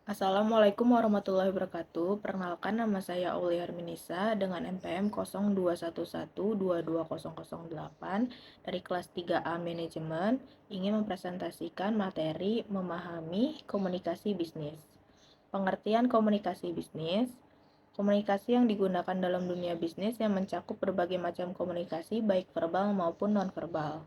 Assalamualaikum warahmatullahi wabarakatuh. Perkenalkan nama saya Aulia Herminisa dengan NPM 0211222008 dari kelas 3A Manajemen ingin mempresentasikan materi memahami komunikasi bisnis. Pengertian komunikasi bisnis: komunikasi yang digunakan dalam dunia bisnis yang mencakup berbagai macam komunikasi baik verbal maupun nonverbal.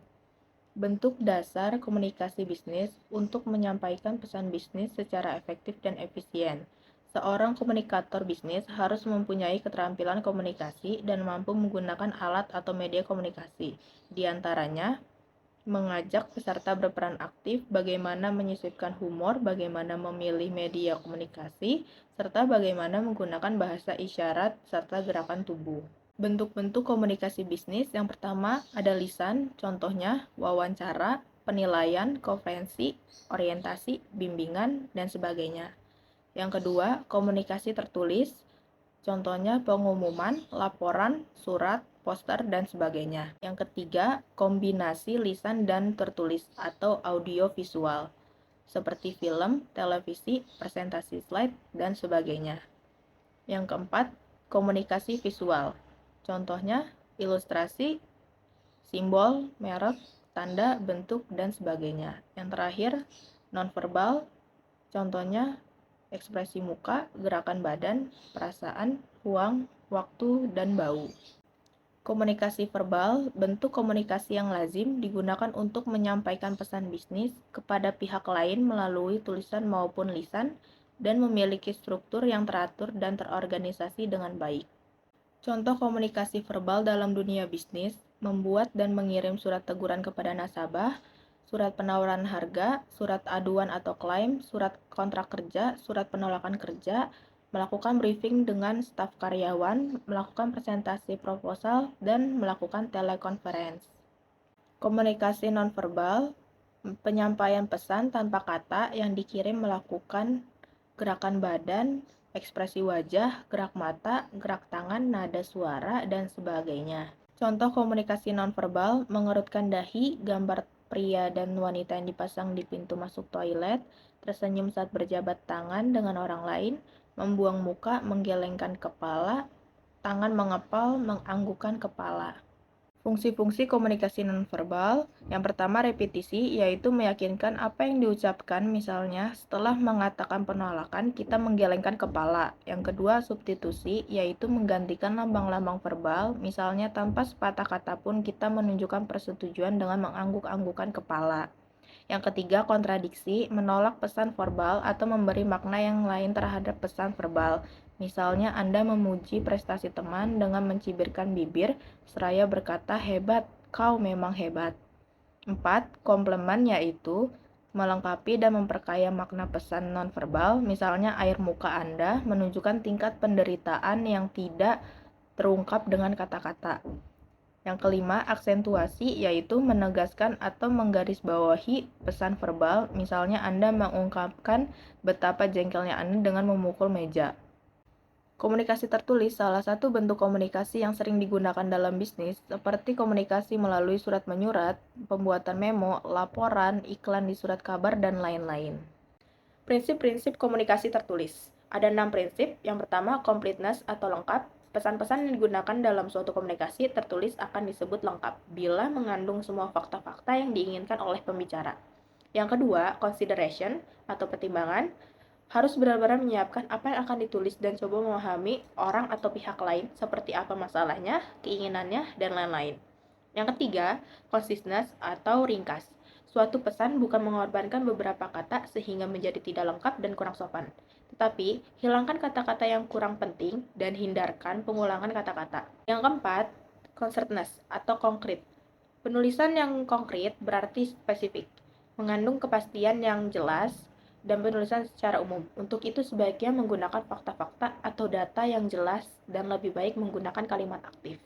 Bentuk dasar komunikasi bisnis untuk menyampaikan pesan bisnis secara efektif dan efisien. Seorang komunikator bisnis harus mempunyai keterampilan komunikasi dan mampu menggunakan alat atau media komunikasi. Di antaranya, mengajak peserta berperan aktif, bagaimana menyisipkan humor, bagaimana memilih media komunikasi, serta bagaimana menggunakan bahasa isyarat serta gerakan tubuh. Bentuk-bentuk komunikasi bisnis yang pertama ada lisan, contohnya wawancara, penilaian, konferensi, orientasi, bimbingan, dan sebagainya. Yang kedua, komunikasi tertulis, contohnya pengumuman, laporan, surat, poster, dan sebagainya. Yang ketiga, kombinasi lisan dan tertulis atau audio visual, seperti film, televisi, presentasi slide, dan sebagainya. Yang keempat, komunikasi visual. Contohnya ilustrasi, simbol, merek, tanda, bentuk, dan sebagainya. Yang terakhir, nonverbal. Contohnya ekspresi muka, gerakan badan, perasaan, ruang, waktu, dan bau. Komunikasi verbal, bentuk komunikasi yang lazim digunakan untuk menyampaikan pesan bisnis kepada pihak lain melalui tulisan maupun lisan dan memiliki struktur yang teratur dan terorganisasi dengan baik. Contoh komunikasi verbal dalam dunia bisnis: membuat dan mengirim surat teguran kepada nasabah, surat penawaran harga, surat aduan atau klaim, surat kontrak kerja, surat penolakan kerja, melakukan briefing dengan staf karyawan, melakukan presentasi proposal, dan melakukan telekonferensi. Komunikasi nonverbal, penyampaian pesan tanpa kata yang dikirim melakukan gerakan badan, ekspresi wajah, gerak mata, gerak tangan, nada suara, dan sebagainya. Contoh komunikasi nonverbal: mengerutkan dahi, gambar pria dan wanita yang dipasang di pintu masuk toilet, tersenyum saat berjabat tangan dengan orang lain, membuang muka, menggelengkan kepala, tangan mengepal, menganggukkan kepala. Fungsi-fungsi komunikasi nonverbal: yang pertama, repetisi, yaitu meyakinkan apa yang diucapkan. Misalnya, setelah mengatakan penolakan, kita menggelengkan kepala. Yang kedua, substitusi, yaitu menggantikan lambang-lambang verbal. Misalnya, tanpa sepatah kata pun kita menunjukkan persetujuan dengan mengangguk-anggukkan kepala. Yang ketiga, kontradiksi, menolak pesan verbal atau memberi makna yang lain terhadap pesan verbal. Misalnya, Anda memuji prestasi teman dengan mencibirkan bibir, seraya berkata, "Hebat, kau memang hebat." 4. Komplement, yaitu melengkapi dan memperkaya makna pesan nonverbal. Misalnya, air muka Anda menunjukkan tingkat penderitaan yang tidak terungkap dengan kata-kata. Yang kelima, aksentuasi, yaitu menegaskan atau menggarisbawahi pesan verbal. Misalnya, Anda mengungkapkan betapa jengkelnya Anda dengan memukul meja. Komunikasi tertulis salah satu bentuk komunikasi yang sering digunakan dalam bisnis, seperti komunikasi melalui surat menyurat, pembuatan memo, laporan, iklan di surat kabar, dan lain-lain. Prinsip-prinsip komunikasi tertulis. Ada 6 prinsip. Yang pertama, completeness atau lengkap. Pesan-pesan yang digunakan dalam suatu komunikasi tertulis akan disebut lengkap bila mengandung semua fakta-fakta yang diinginkan oleh pembicara. Yang kedua, consideration atau pertimbangan. Harus benar-benar menyiapkan apa yang akan ditulis dan coba memahami orang atau pihak lain seperti apa masalahnya, keinginannya, dan lain-lain. Yang ketiga, conciseness atau ringkas. Suatu pesan bukan mengorbankan beberapa kata sehingga menjadi tidak lengkap dan kurang sopan. Tetapi, hilangkan kata-kata yang kurang penting dan hindarkan pengulangan kata-kata. Yang keempat, concreteness atau konkret. Penulisan yang konkret berarti spesifik, mengandung kepastian yang jelas, dan penulisan secara umum. Untuk itu sebaiknya menggunakan fakta-fakta atau data yang jelas dan lebih baik menggunakan kalimat aktif.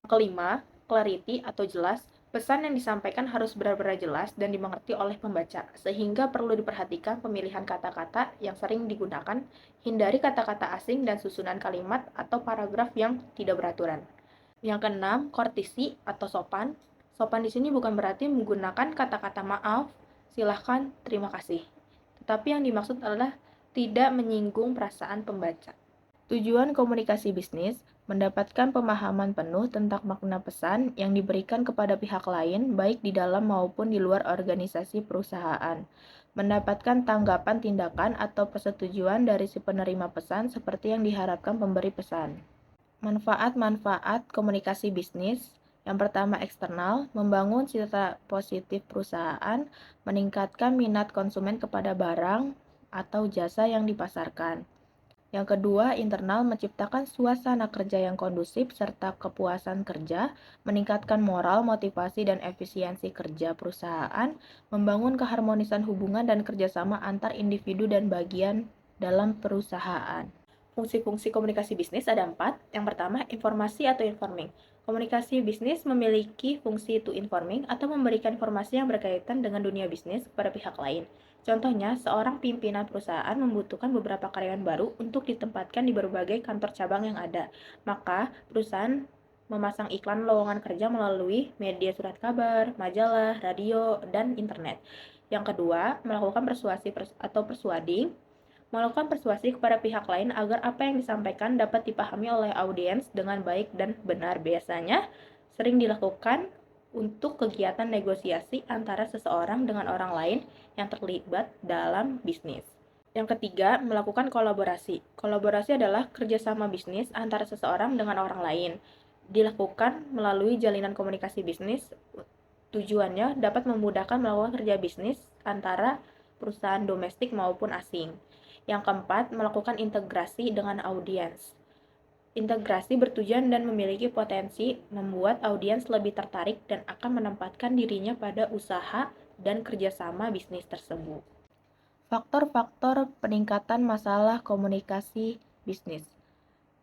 Kelima, clarity atau jelas. Pesan yang disampaikan harus benar-benar jelas dan dimengerti oleh pembaca, sehingga perlu diperhatikan pemilihan kata-kata yang sering digunakan, hindari kata-kata asing dan susunan kalimat atau paragraf yang tidak beraturan. Yang keenam, courtesy atau sopan. Sopan di sini bukan berarti menggunakan kata-kata maaf, silahkan, terima kasih. Tetapi yang dimaksud adalah Tidak menyinggung perasaan pembaca. Tujuan komunikasi bisnis mendapatkan pemahaman penuh tentang makna pesan yang diberikan kepada pihak lain, baik di dalam maupun di luar organisasi perusahaan. Mendapatkan tanggapan tindakan atau persetujuan dari si penerima pesan seperti yang diharapkan pemberi pesan. Manfaat-manfaat komunikasi bisnis. Yang pertama eksternal, membangun citra positif perusahaan, meningkatkan minat konsumen kepada barang atau jasa yang dipasarkan. Yang kedua, internal, menciptakan suasana kerja yang kondusif serta kepuasan kerja, meningkatkan moral, motivasi, dan efisiensi kerja perusahaan, membangun keharmonisan hubungan dan kerjasama antar individu dan bagian dalam perusahaan. Fungsi-fungsi komunikasi bisnis ada 4. Yang pertama, informasi atau informing. Komunikasi bisnis memiliki fungsi to informing atau memberikan informasi yang berkaitan dengan dunia bisnis kepada pihak lain. Contohnya, seorang pimpinan perusahaan membutuhkan beberapa karyawan baru untuk ditempatkan di berbagai kantor cabang yang ada. Maka, perusahaan memasang iklan lowongan kerja melalui media surat kabar, majalah, radio, dan internet. Yang kedua, melakukan persuasi atau persuading, melakukan persuasi kepada pihak lain agar apa yang disampaikan dapat dipahami oleh audiens dengan baik dan benar. Biasanya sering dilakukan untuk kegiatan negosiasi antara seseorang dengan orang lain yang terlibat dalam bisnis. Yang ketiga, melakukan kolaborasi. Kolaborasi adalah kerjasama bisnis antara seseorang dengan orang lain. Dilakukan melalui jalinan komunikasi bisnis. Tujuannya dapat memudahkan melakukan kerja bisnis antara perusahaan domestik maupun asing. Yang keempat, melakukan integrasi dengan audiens. Integrasi bertujuan dan memiliki potensi membuat audiens lebih tertarik dan akan menempatkan dirinya pada usaha dan kerjasama bisnis tersebut. Faktor-faktor peningkatan masalah komunikasi bisnis.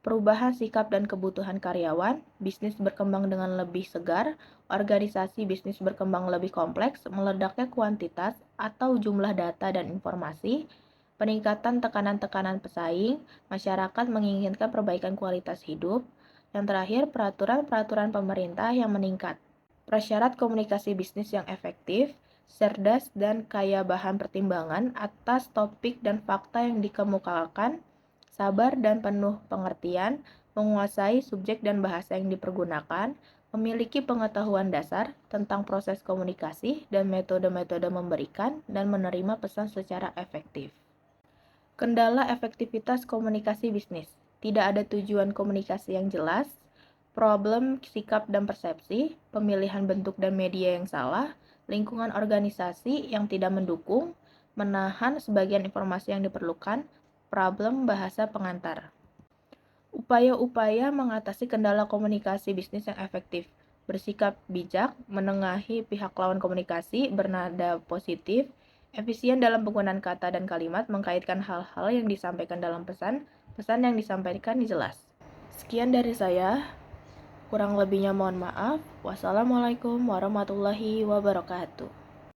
Perubahan sikap dan kebutuhan karyawan, bisnis berkembang dengan lebih segar, organisasi bisnis berkembang lebih kompleks, meledaknya kuantitas atau jumlah data dan informasi, peningkatan tekanan-tekanan pesaing, masyarakat menginginkan perbaikan kualitas hidup, yang terakhir peraturan-peraturan pemerintah yang meningkat. Prasyarat komunikasi bisnis yang efektif, cerdas dan kaya bahan pertimbangan atas topik dan fakta yang dikemukakan, sabar dan penuh pengertian, menguasai subjek dan bahasa yang dipergunakan, memiliki pengetahuan dasar tentang proses komunikasi dan metode-metode memberikan dan menerima pesan secara efektif. Kendala efektivitas komunikasi bisnis. Tidak ada tujuan komunikasi yang jelas, problem sikap dan persepsi, pemilihan bentuk dan media yang salah, lingkungan organisasi yang tidak mendukung, menahan sebagian informasi yang diperlukan, problem bahasa pengantar. Upaya-upaya mengatasi kendala komunikasi bisnis yang efektif. Bersikap bijak, menengahi pihak lawan komunikasi, bernada positif, efisien dalam penggunaan kata dan kalimat, mengkaitkan hal-hal yang disampaikan dalam pesan yang disampaikan jelas. Sekian dari saya, kurang lebihnya mohon maaf. Wassalamualaikum warahmatullahi wabarakatuh.